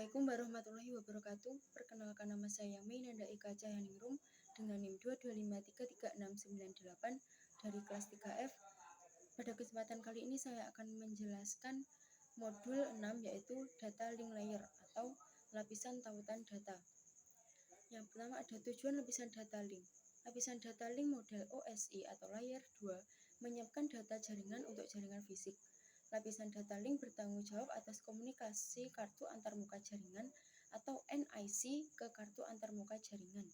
Assalamualaikum warahmatullahi wabarakatuh. Perkenalkan, nama saya Mei Nanda Eka Cahyaningrum dengan NIM 225336998 dari kelas 3F. Pada kesempatan kali ini saya akan menjelaskan modul 6 yaitu Data Link Layer atau lapisan tautan data. Yang pertama ada tujuan lapisan data link. Lapisan data link model OSI atau Layer 2 menyiapkan data jaringan untuk jaringan fisik. Lapisan data link bertanggung jawab atas komunikasi kartu antarmuka jaringan atau NIC ke kartu antarmuka jaringan.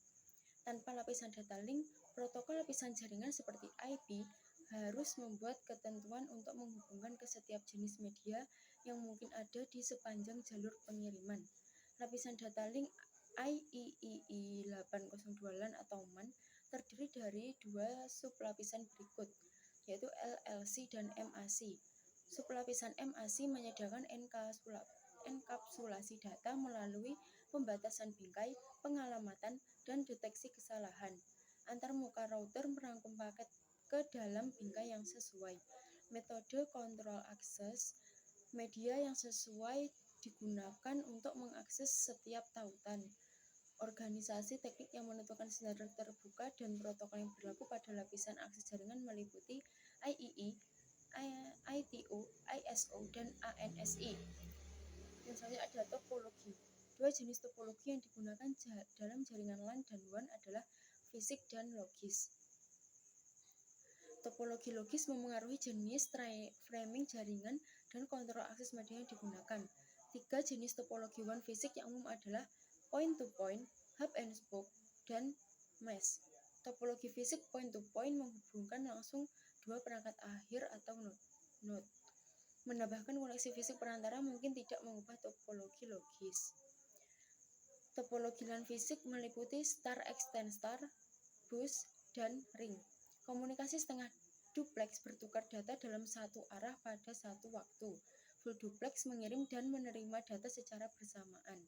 Tanpa lapisan data link, protokol lapisan jaringan seperti IP harus membuat ketentuan untuk menghubungkan ke setiap jenis media yang mungkin ada di sepanjang jalur pengiriman. Lapisan data link IEEE 802 LAN atau MAN terdiri dari dua sublapisan berikut, yaitu LLC dan MAC. Sublapisan MAC menyediakan enkapsulasi data melalui pembatasan bingkai, pengalamatan, dan deteksi kesalahan. Antarmuka router merangkum paket ke dalam bingkai yang sesuai. Metode kontrol akses media yang sesuai digunakan untuk mengakses setiap tautan. Organisasi teknik yang menentukan standar terbuka dan protokol yang berlaku pada lapisan akses jaringan meliputi IEEE, ITU, ISO, dan ANSI. Yang selanjutnya ada topologi. Dua jenis topologi yang digunakan dalam jaringan LAN dan WAN adalah fisik dan logis. Topologi logis memengaruhi jenis framing jaringan dan kontrol akses media yang digunakan. Tiga jenis topologi WAN fisik yang umum adalah point-to-point, hub-and-spoke, dan mesh. Topologi fisik point-to-point menghubungkan langsung dua perangkat akhir atau node. Menambahkan koneksi fisik perantara mungkin tidak mengubah topologi logis. Topologi LAN fisik meliputi star extend star, bus, dan ring. Komunikasi setengah duplex bertukar data dalam satu arah pada satu waktu. Full duplex mengirim dan menerima data secara bersamaan.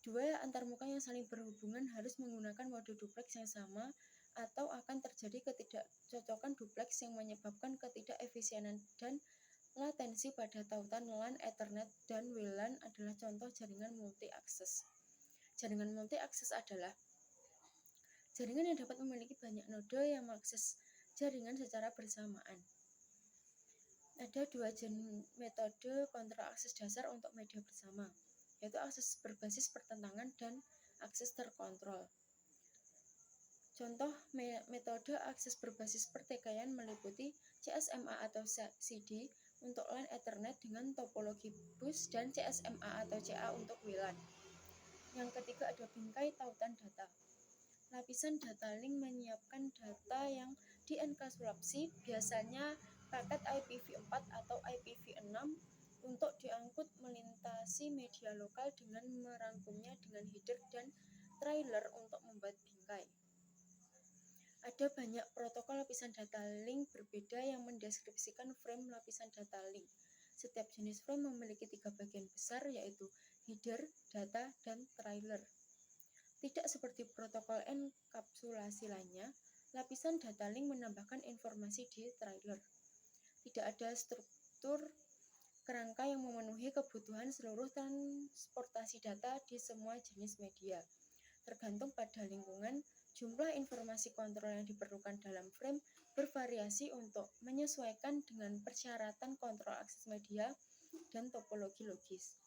Dua antarmuka yang saling berhubungan harus menggunakan mode duplex yang sama atau akan terjadi ketidakcocokan duplex yang menyebabkan ketidakefisienan dan latensi pada tautan LAN, Ethernet, dan WLAN adalah contoh jaringan multi-akses. Jaringan multi-akses adalah jaringan yang dapat memiliki banyak node yang mengakses jaringan secara bersamaan. Ada dua metode kontrol akses dasar untuk media bersama, yaitu akses berbasis pertentangan dan akses terkontrol. Contoh metode akses berbasis pertikaian meliputi CSMA atau CD untuk LAN Ethernet dengan topologi bus dan CSMA atau CA untuk WLAN. Yang ketiga ada bingkai tautan data. Lapisan data link menyiapkan data yang dienkapsulasi, biasanya paket IPv4 atau IPv6 untuk diangkut melintasi media lokal dengan merangkumnya dengan header dan trailer untuk membuat bingkai. Ada banyak protokol lapisan data link berbeda yang mendeskripsikan frame lapisan data link. Setiap jenis frame memiliki tiga bagian besar, yaitu header, data, dan trailer. Tidak seperti protokol enkapsulasi lainnya, lapisan data link menambahkan informasi di trailer. Tidak ada struktur kerangka yang memenuhi kebutuhan seluruh transportasi data di semua jenis media. Tergantung pada lingkungan, jumlah informasi kontrol yang diperlukan dalam frame bervariasi untuk menyesuaikan dengan persyaratan kontrol akses media dan topologi logis.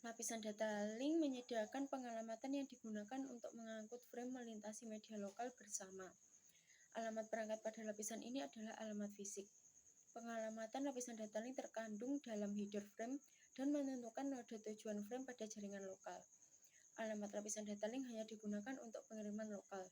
Lapisan data link menyediakan pengalamatan yang digunakan untuk mengangkut frame melintasi media lokal bersama. Alamat perangkat pada lapisan ini adalah alamat fisik. Pengalamatan lapisan data link terkandung dalam header frame dan menentukan node tujuan frame pada jaringan lokal. Alamat lapisan data link hanya digunakan untuk pengiriman lokal.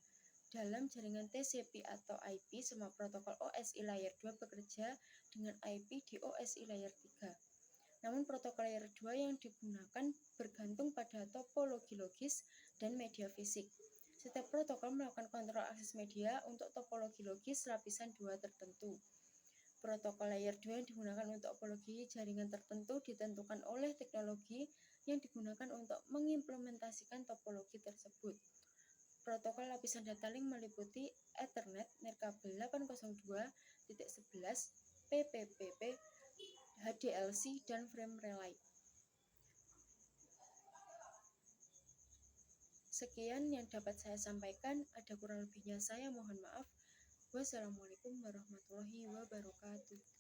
Dalam jaringan TCP atau IP, semua protokol OSI Layer 2 bekerja dengan IP di OSI Layer 3. Namun protokol Layer 2 yang digunakan bergantung pada topologi logis dan media fisik. Setiap protokol melakukan kontrol akses media untuk topologi logis lapisan 2 tertentu. Protokol Layer 2 yang digunakan untuk topologi jaringan tertentu ditentukan oleh teknologi yang digunakan untuk mengimplementasikan topologi tersebut. Protokol lapisan data link meliputi Ethernet, Nirkabel 802.11, PPPP, HDLC, dan Frame Relay. Sekian yang dapat saya sampaikan, ada kurang lebihnya saya mohon maaf. Wassalamualaikum warahmatullahi wabarakatuh.